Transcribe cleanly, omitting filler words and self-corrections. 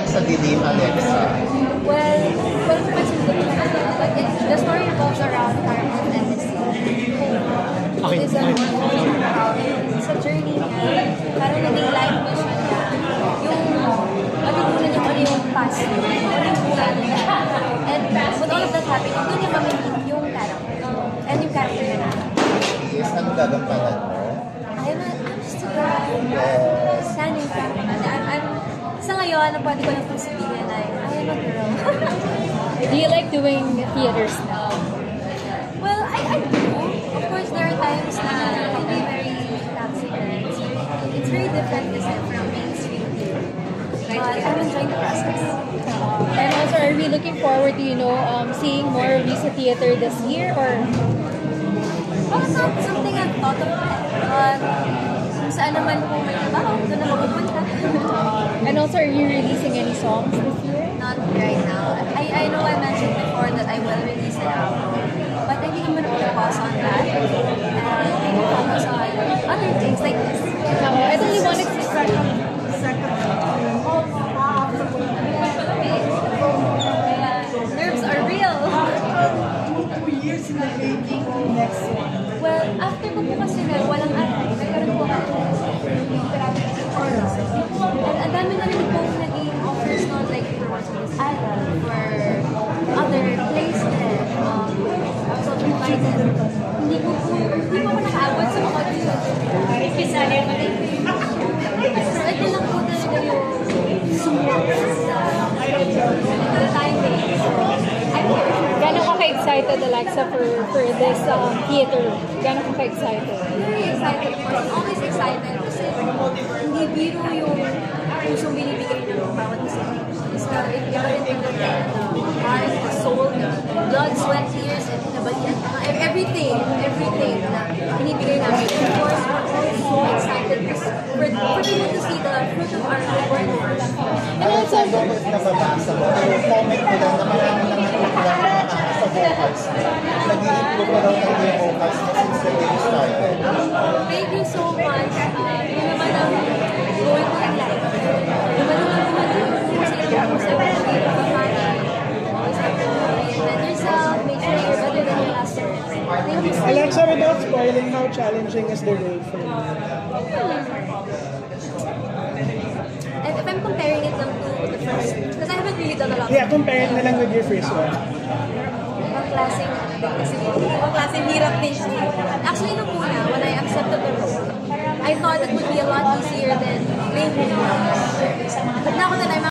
sa dilim, Alexa? Well, the story revolves around Carmen and Missy. Okay. It's a journey niya. Parang naging life mission niya. Yung ano yung past niya. Ano yung buhay niya. And with all of that happening, doon niya mamimit yung character. And yung character na Yes, ano gagampanan mo? I'm just a girl. Standing character. Sa ngayon, ang pwede ko lang pong sabihin ay, I am a girl. Do you like doing theaters now? Well, I do. Of course, there are times na it can be very taxing. It's very different from mainstream theater. But I'm enjoying the process. And also, are we looking forward to, seeing more of you sa theater this year? Or Well, it's not something I've thought of yet. But kung saan naman po may trabaho, doon na mapupunta. and also, are you releasing any songs this year? Not right now. I know I mentioned before that I will release an album. But I think I'm going to put a pause on that. And focus on other things like this. I only wanted to Nerves are real. 2 years in the making next one. Well, after ko po kasi na walang nagkaroon po ako ang dami na rin po naging offers no, like for this album, for other places, social invited. Hindi ko ako nakaabot sa mga audition. Kisali ako rin. So, ito lang po talaga yung sumot sa timing. I'm here. Gano'n ka ka-excited, Alexa, for this theater? Gano'n ka ka-excited? Very excited, of course. Always excited kasi hindi biro yung pusong binibigay ng bawat isa. Iba rin yung the heart, the soul, the blood, sweat, tears, and nabalian. Everything na binibigay namin. Of course, we're so excited for people to see the fruit of our hard work. And also, nababasa mo, yung comment ko lang na marami naman sa vocals. Nag-i-improve na daw ng yung vocals since the day started. Thank you so much. Yun naman ang goal ko in life. Yourself, make sure you're better than your last service. Thank you so much. Alexa, without spoiling, how challenging is the role for you? And if I'm comparing it lang to the first, because I haven't really done a lot. Yeah, compare it na lang with your first one. Ibang klaseng hirap din siya. Actually, nung una, when I accepted the role, I thought it would be a lot easier than playing. But now that I'm